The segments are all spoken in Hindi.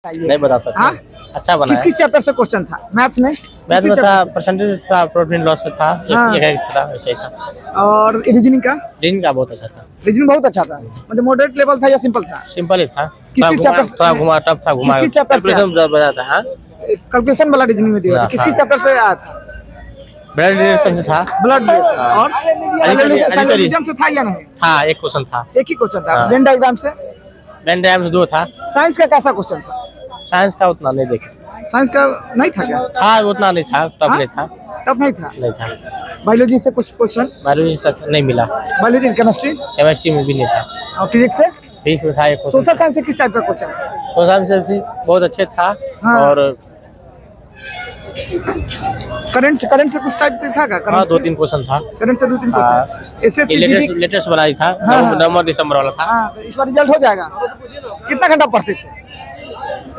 नहीं बता सकते। हाँ? अच्छा बना है। किस चैप्टर से क्वेश्चन था मैथ्स में? मैथ में था, परसेंटेज था, प्रॉफिट एंड लॉस था, हाँ। एक था, वैसे ही था। और रीजनिंग का? रीजनिंग का बहुत अच्छा था। रीजनिंग बहुत अच्छा था, मतलब मॉडरेट लेवल था या सिंपल था? सिंपल ही था। किसी चैप्टर थोड़ा घुमा टफ था, घुमा किसी चैप्टर से बता था। हाँ? कैलकुलेशन वाला रीजनिंग में दिया था, हाँ। किसकी चैप्टर से आया था? ब्लड रिलेशन से था। Blood relation. और अधिकतम से था या नहीं? था, एक क्वेश्चन था। एक ही क्वेश्चन था। हाँ। वेन डायग्राम से? वेन डायग्राम से 2 था। साइंस का कैसा क्वेश्चन था? साइंस का उतना नहीं देखे। साइंस का नहीं था क्या? था, उतना नहीं था, टफ हाँ? नहीं था। टफ नहीं था। नहीं था। बायोलॉजी से कुछ क्वेश्चन? बायोलॉजी तक नहीं मिला। Biology, chemistry? केमिस्ट्री में भी नहीं था। और फिजिक्स से? फिजिक्स में था एक क्वेश्चन। सोशल साइंस से किस टाइप का क्वेश्चन था? सोशल साइंस से बहुत अच्छे था। हाँ। और करंट से कुछ टाइप था क्या? हाँ, 2-3 क्वेश्चन था। करंट से 2-3 क्वेश्चन। एसएससी जीडी लेटेस्ट बना ही था। हाँ। नवंबर दिसंबर वाला था। हाँ, तो इस बार रिजल्ट हो जाएगा। कितना घंटा पढ़ते थे?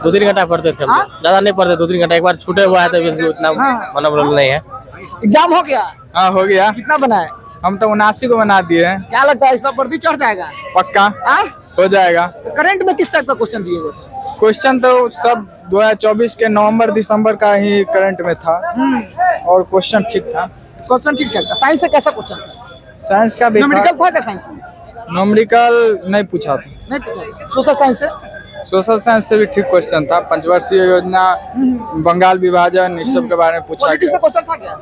2-3 घंटा पढ़ते थे हम। हाँ? ज्यादा नहीं पढ़ते, 2-3 घंटा। एक बार छूटे हुआ है तो वैसे उतना हाँ। मनोबल नहीं है। एग्जाम हो गया? हाँ हो गया। कितना बना है? हम तो 79 को बना दिए हैं। क्या लगता है इस बार वर्दी चढ़ जाएगा? पक्का हाँ? हो जाएगा। तो करंट में किस टाइप का क्वेश्चन दिए हुए थे? क्वेश्चन तो सब 2024 के नवंबर दिसंबर का ही करंट में था और क्वेश्चन ठीक था। क्वेश्चन ठीक ठाक था। साइंस से कैसा क्वेश्चन था? साइंस का भी न्यूमेरिकल था क्या साइंस में? न्यूमेरिकल नहीं पूछा था। नहीं पूछा। सोशल साइंस से? सोशल साइंस से भी ठीक क्वेश्चन था। पंचवर्षीय योजना, बंगाल विभाजन, इस सब के बारे में पूछा पॉलिटी से गया। क्वेश्चन था क्या?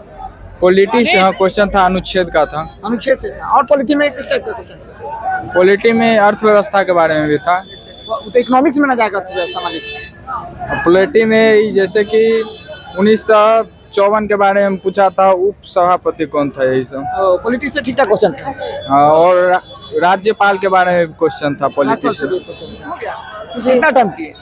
पॉलिटी से हाँ क्वेश्चन था, अनुच्छेद का था। अनुच्छेद से था। और पॉलिटी में किस टाइप का क्वेश्चन था? पॉलिटी में अर्थव्यवस्था के बारे में भी था। वो तो इकोनॉमिक्स में ना जाएगा अर्थव्यवस्था मालिक। पॉलिटी में जैसे कि 1954 के बारे में पूछा था, उप सभापति कौन था, यही सब। पॉलिटी से ठीक ठाक क्वेश्चन था। हाँ, और राज्यपाल के बारे में क्वेश्चन था पॉलिटी से। कितना टर्म की?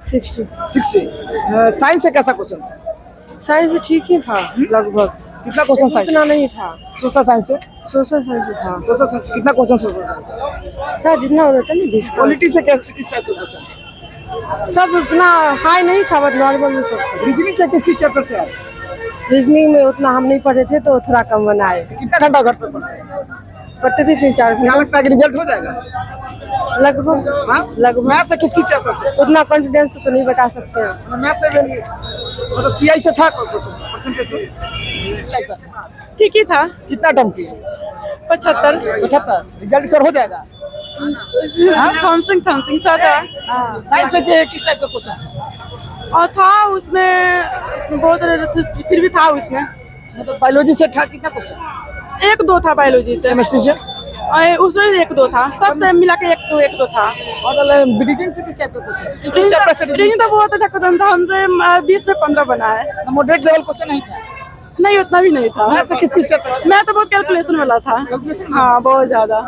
60। 60। साइंस से कैसा क्वेश्चन था? साइंस ठीक ही था लगभग। कितना क्वेश्चन साइंस? इतना नहीं था। सोशल साइंस से? सोशल साइंस था। सोशल साइंस कितना क्वेश्चन? सोशल साइंस शायद जितना होता था ना 20 का। पॉलिटी से किस टाइप का क्वेश्चन? सब उतना हाई नहीं था, बट नॉर्मल में सब था। रीजनिंग से किस चैप्टर से आया? रीजनिंग में उतना हम नहीं पढ़े थे तो थोड़ा कम बनाए। कितना घंटा घर पे पढ़ते थे 3-4 क्या घंटा लगता है कि रिजल्ट हो जाएगा? लगभग। हाँ? लगभग। मैथ से किस चैप्टर से? उतना कॉन्फिडेंस तो नहीं बता सकते हैं। मैथ से भी मतलब सीआई से था क्वेश्चन? परसेंटेज से किस टाइप का था? ठीक ही था। कितना टर्म की? 75। 75। रिजल्ट सर हो जाएगा? थॉमसन सा था। हाँ। साइंस में किस टाइप का क्वेश्चन? और था उसमें बहुत, फिर भी था उसमें। मतलब बायोलॉजी से था कितना क्वेश्चन? 1-2 था बायोलॉजी से। केमिस्ट्री से? और उसमें 1-2 था, सबसे मिला के 1-2 था। और रीजनिंग से किस टाइप का क्वेश्चन? किस चैप्टर से? रीजनिंग तो बहुत अच्छा क्वेश्चन था, हमसे 20 में 15 बना है। मॉडरेट लेवल क्वेश्चन नहीं था? नहीं, उतना भी नहीं था। मैथ से किस चैप्टर? मैं तो बहुत कैलकुलेशन वाला था। कैलकुलेशन? हाँ, बहुत ज्यादा।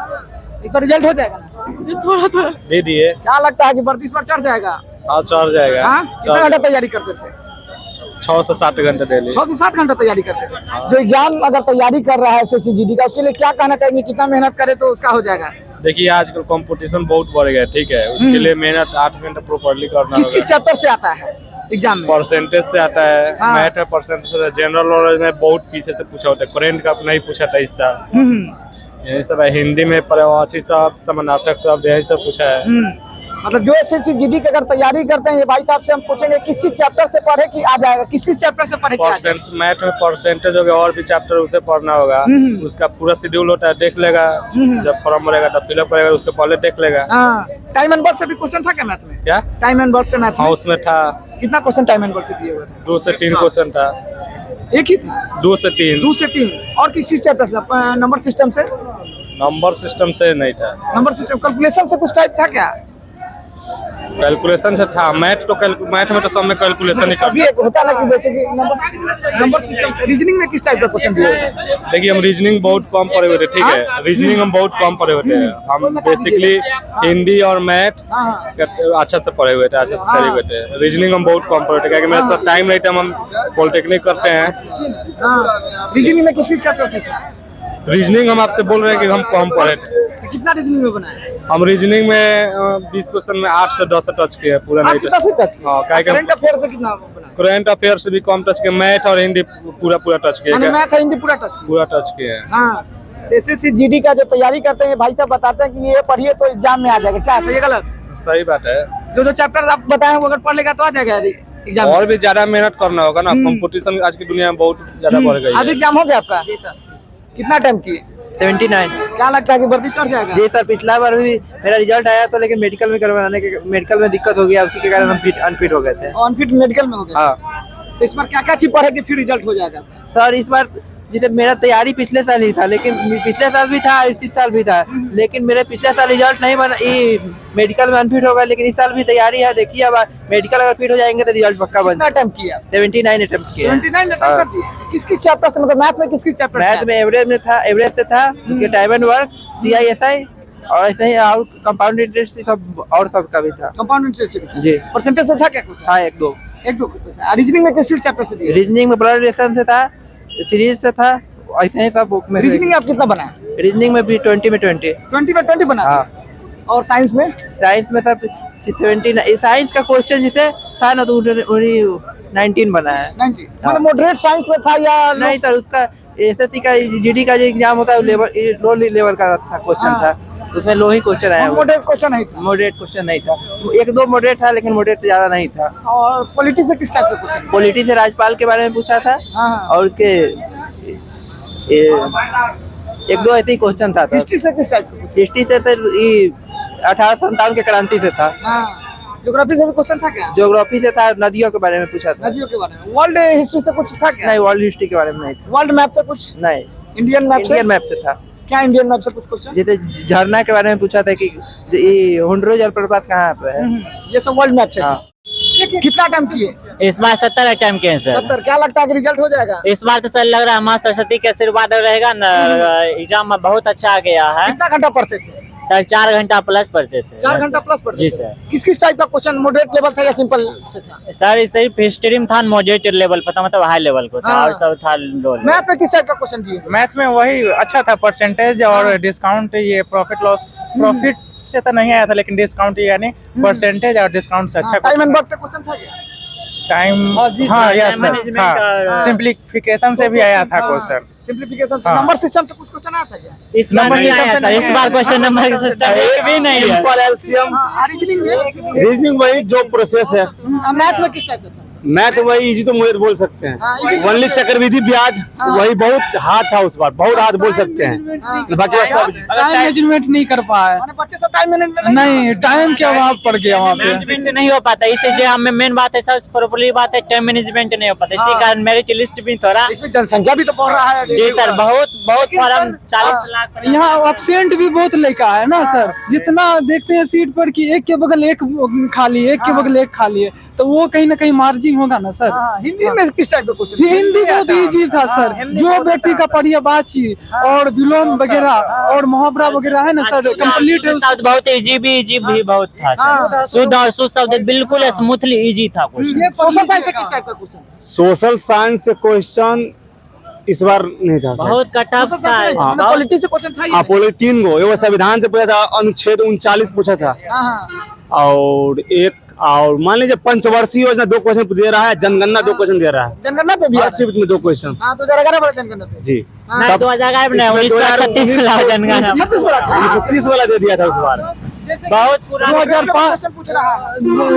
इस पर रिजल्ट हो जाएगा ना? ये थोड़ा दे दिए। क्या लगता है कि वर्दी इस पर चढ़ जाएगा? हाँ, चढ़ जाएगा। हाँ? कितना घंटा तैयारी करते थे? 6 से 7 घंटे डेली। 6 से 7 घंटा तैयारी करते थे। जो एग्जाम अगर तैयारी कर रहा है एसएससी जीडी का, उसके लिए क्या कहना चाहेंगे? कितना मेहनत करे तो उसका हो जाएगा? देखिए, आजकल कंपटीशन बहुत बढ़ गया, ठीक है। उसके लिए मेहनत 8 घंटा प्रॉपर्ली करना किस होगा। चैप्टर से आता है एग्जाम में? परसेंटेज से आता है। हाँ। मैथ में परसेंटेज से, जनरल नॉलेज में बहुत पीछे से पूछा होता है। करंट का नहीं पूछा था इस साल। यही सब है। हिंदी में पर्यायवाची शब्द, समानार्थक शब्द, यही सब पूछा है। मतलब जो एसएससी जीडी की अगर तैयारी करते हैं, ये भाई साहब से हम पूछेंगे किस चैप्टर से पढ़े कि आ जाएगा, किस चैप्टर से पढ़े कि आ जाएगा? मैथ में परसेंटेज हो गया, और भी चैप्टर उसे पढ़ना होगा। उसका पूरा शेड्यूल होता है, देख लेगा। जब फॉर्म भरेगा तब फिलअप करेगा, उसके पहले देख लेगा। हाँ। टाइम एंड वर्क से भी क्वेश्चन था क्या मैथ में? क्या? टाइम एंड वर्क से मैथ हाँ, में उसमें था। कितना क्वेश्चन टाइम एंड वर्क से दिए हुए थे? 2 से 3 क्वेश्चन था। एक ही था? 2 से 3। 2 से 3। और किस चैप्टर से? नंबर सिस्टम से? नंबर सिस्टम से नहीं था। नंबर सिस्टम कैलकुलेशन से कुछ टाइप था क्या? कैलकुलेशन से था। मैथ में तो सब में कैलकुलेशन ही कभी एक होता ना कि जैसे कि नंबर सिस्टम। रीजनिंग में किस टाइप का क्वेश्चन दिए हुए थे? देखिए, हम रीजनिंग बहुत कम पढ़े हुए थे, ठीक है। रीजनिंग हम बहुत कम पढ़े हुए थे। हम बेसिकली हिंदी और मैथ अच्छा से पढ़े हुए थे, अच्छे से करे हुए थे। रीजनिंग हम बहुत कम पढ़े थे, क्योंकि मेरे साथ टाइम नहीं था। हम पॉलिटेक्निक करते हैं। रीजनिंग में किस चैप्टर से था? रीजनिंग हम आपसे बोल रहे हैं कि हम कम पढ़े थे। कितना रीजनिंग में बना है? हम रीजनिंग में 20 क्वेश्चन में 8 से 10 टच किए, पूरा नहीं टच। हाँ, करंट अफेयर से कितना बना? करंट अफेयर से भी कम टच किए। मैथ और हिंदी पूरा टच किए। मैथ हिंदी पूरा टच किए हैं। हाँ। एसएससी जीडी का जो तैयारी करते हैं भाई साहब बताते हैं कि ये पढ़िए तो एग्जाम में आ जाएगा, क्या सही है गलत? सही बात है। जो चैप्टर आप बताए वो अगर पढ़ लेगा तो आ जाएगा एग्जाम। और भी ज्यादा मेहनत करना होगा ना, कंपटीशन आज की दुनिया में बहुत ज्यादा बढ़ गई अब है। एग्जाम हो गया आपका? कितना टाइम किए? 79। क्या लगता है कि वर्दी चढ़ जाएगा? जी सर, पिछला बार भी मेरा रिजल्ट आया था, लेकिन मेडिकल में करवाने के मेडिकल में दिक्कत हो गया, उसी के कारण हम अनफिट हो गए थे। अनफिट मेडिकल में हो गया? हाँ तो इस बार क्या क्या चीज पढ़ेगी फिर रिजल्ट हो जाएगा? सर, इस बार जैसे मेरा तैयारी पिछले साल ही था, लेकिन पिछले साल भी था, इस साल भी था, लेकिन मेरे पिछले साल रिजल्ट नहीं बना, मेडिकल में अनफिट हो गया, लेकिन इस साल भी तैयारी है। देखिए अब मेडिकल अगर फिट हो जाएंगे तो रिजल्ट पक्का बन। कितना अटेम्प्ट किया? 79 अटेम्प्ट किया। 79 अटेम्प्ट कर दिए। किस किस चैप्टर से, मतलब मैथ में किस किस चैप्टर? मैथ में एवरेज में था, एवरेज से था, उसके टाइम एंड वर्क, CISI और ऐसे ही और कंपाउंड इंटरेस्ट सब और सब का भी था। कंपाउंड इंटरेस्ट जी परसेंटेज से था क्या कुछ? था, 1-2। एक दो था। रीजनिंग में किस चैप्टर से दिए? रीजनिंग में ब्लड रिलेशन से था, सीरीज से था, ऐसे ही सब बुक में। रीजनिंग आप कितना बनाए? रीजनिंग में भी 20 में 20। 20 में 20 बना? हाँ। और साइंस में? साइंस में सर 79। साइंस का क्वेश्चन जिसे था ना तो उन्हीं 19 बना है। 90 मतलब मॉडरेट साइंस में था या नहीं सर, उसका SSC का GD का जो एग्जाम होता है लो लेवल का था, क्वेश्चन था, उसमें लो ही क्वेश्चन आया। मॉडरेट क्वेश्चन नहीं था? मॉडरेट क्वेश्चन नहीं था, 1-2 मॉडरेट था, लेकिन मॉडरेट ज्यादा नहीं था। और पॉलिटी से किस टाइप का क्वेश्चन? पॉलिटी से राज्यपाल के बारे में पूछा था, और उसके 1-2 ऐसे ही क्वेश्चन था। हिस्ट्री से किस टाइप का? हिस्ट्री से सर 1857 के क्रांति से था। ज्योग्राफी से भी क्वेश्चन था क्या? ज्योग्राफी से था, नदियों के बारे में पूछा था। नदियों के बारे में। वर्ल्ड हिस्ट्री से कुछ था क्या? नहीं, वर्ल्ड हिस्ट्री के बारे में नहीं था। वर्ल्ड मैप से कुछ? नहीं, इंडियन मैप से? इंडियन मैप से था। क्या इंडियन मैप से कुछ क्वेश्चन? जैसे झरना के बारे में पूछा था कि ये हुंड्रो जलप्रपात कहाँ पे है। ये सब वर्ल्ड मैप से। हाँ। कितना टाइम किए? इस बार 70 अटेम्प्ट किए हैं सर। 70। क्या लगता है कि रिजल्ट हो जाएगा? इस बार तो सर लग रहा है माँ सरस्वती के आशीर्वाद रहेगा ना, एग्जाम में बहुत अच्छा आ गया है कितना घंटा पढ़ते थे? सर। 4 घंटा प्लस पढ़ते थे। 4 घंटा प्लस पढ़ते जी थे? सर। किस किस टाइप का क्वेश्चन? मॉडरेट लेवल था या सिंपल से था? सर सिर्फ हिस्ट्री में था, मॉडरेट लेवल पर था, मतलब हाई लेवल को था, हाँ। और सब था लो लेवल। मैथ में किस टाइप का क्वेश्चन दिए? मैथ में वही अच्छा था, परसेंटेज और डिस्काउंट, ये प्रॉफिट लॉस, प्रॉफिट से तो नहीं आया था, लेकिन डिस्काउंट यानी परसेंटेज और डिस्काउंट से अच्छा टाइम एंड वर्क से क्वेश्चन था क्या? टाइम। जी हाँ, सर, यस टाइम मैनेजमेंट का- सर, सिंप्लीफिकेशन से भी आया था क्वेश्चन। सिंप्लीफिकेशन से। हाँ। नंबर सिस्टम से कुछ क्वेश्चन आया था क्या? इस बार नहीं आया सर, इस बार क्वेश्चन नंबर का सिस्टम एक भी नहीं है। रीजनिंग वही जो प्रोसेस है। मैथ में किस टाइप का था? मैथ वही इजी तो मुझे बोल सकते हैं। वनली चक्रवृद्धि ब्याज वही बहुत हार्ड था, उस बार बहुत हार्ड बोल सकते हैं। बाकी टाइम मैनेजमेंट नहीं कर पाया। माने बच्चे सब टाइम मैनेजमेंट नहीं, टाइम के अभाव पड़ गया वहाँ पे। मैनेजमेंट नहीं हो पाता, इसे जो हमें मेन बात है सर, प्रॉपर्ली बात है, टाइम मैनेजमेंट नहीं हो पाता, इसी कारण मेरिट लिस्ट भी थोड़ा। इसमें जनसंख्या भी तो बढ़ रहा है। जी सर, बहुत फॉर्म 40 लाख। यहाँ एब्सेंट भी बहुत लड़का है ना सर, जितना देखते हैं सीट पर कि एक के बगल एक खाली है, एक के बगल एक खाली है, तो वो कहीं ना कहीं मार्जिन होगा ना सर। हिंदी में किस टाइप का क्वेश्चन? हिंदी बहुत इजी था सर, जो व्यक्ति का पर्यायवाची और विलोम वगैरह और मुहावरा वगैरह है ना सर, कंप्लीट है। शब्द बहुत इजी भी बहुत था सर, शुद्ध और शुद्ध शब्द बिल्कुल स्मूथली इजी था क्वेश्चन। सोशल साइंस से किस टाइप का क्वेश्चन? सोशल साइंस से क्वेश्चन इस बार नहीं था सर। बहुत टफ था। पॉलिटी से क्वेश्चन था? आप बोले 3 गो, एगो संविधान से पूछा था, अनुच्छेद 39 पूछा था, और एक और मान लीजिए पंचवर्षीय योजना 2 क्वेश्चन दे रहा है, जनगणना 2 क्वेश्चन दे रहा है, जनगणना पे भी है? 80 में 2 क्वेश्चन। हाँ, 2011 वाला जनगणना पे। जी नहीं 2011 में 1936 वाला जनगणना 1930 वाला दे दिया था उस बार। बहुत पुराना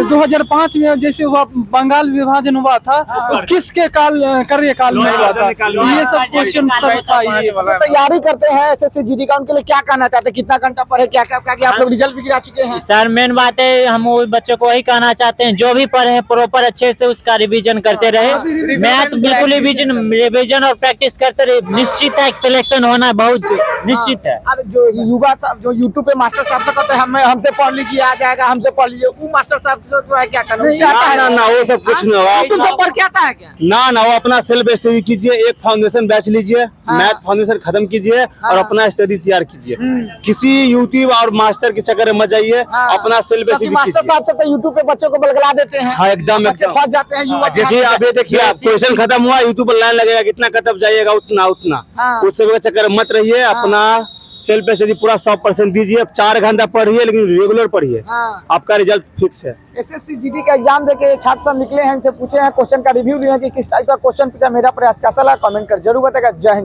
2005 में जैसे हुआ बंगाल विभाजन हुआ था, तो किसके कार्यकाल में हुआ था, ये सब क्वेश्चन सब था। ये तैयारी करते हैं एसएससी जीडी का, उनके लिए क्या कहना चाहते हैं? कितना घंटा पढ़े, क्या क्या क्या आप लोग रिजल्ट भी गिरा चुके हैं? सर मेन बात है, हम वो बच्चों को वही कहना चाहते हैं, जो भी पढ़े हैं प्रॉपर अच्छे से उसका रिवीजन करते रहे, मैथ बिल्कुल रिवीजन और प्रैक्टिस करते रहे, निश्चित है सिलेक्शन होना बहुत निश्चित है। जो युवा साहब जो यूट्यूब पे मास्टर साहब से कहते हैं हमसे पढ़ लीजिए आ जाएगा, हमसे पढ़ लीजिए, वो मास्टर साहब से जो है क्या करना? ना वो सब कुछ नहीं होगा। तुमको पढ़ के आता है क्या? ना वो अपना सेल्फ स्टडी कीजिए, एक फाउंडेशन बैच लीजिए, मैथ फाउंडेशन खत्म कीजिए और अपना स्टडी तैयार कीजिए। किसी यूट्यूब और मास्टर के चक्कर में मत जाइए, अपना सेल्फ स्टडी मास्टर कीजिए। साहब तो यूट्यूब पे बच्चों को बलगला देते हैं। हाँ एकदम बच्चे फंस जाते हैं युवा। जैसे आप ये देखिए, आप क्वेश्चन खत्म हुआ, यूट्यूब पर लाइन लगेगा, कितना कटअप जाइएगा उतना उस सब के चक्कर में मत रहिए। अपना सेल्फ स्टडी पूरा 100% दीजिए। 4 घंटा पढ़िए, लेकिन रेगुलर पढ़िए, आपका रिजल्ट फिक्स है। एसएससी जीडी का एग्जाम देके छात्र सब निकले हैं, इनसे पूछे हैं, क्वेश्चन का रिव्यू लिए हैं कि किस टाइप का क्वेश्चन पूछा। मेरा प्रयास कैसा लगा कमेंट कर जरूर बताएगा। जय हिंद।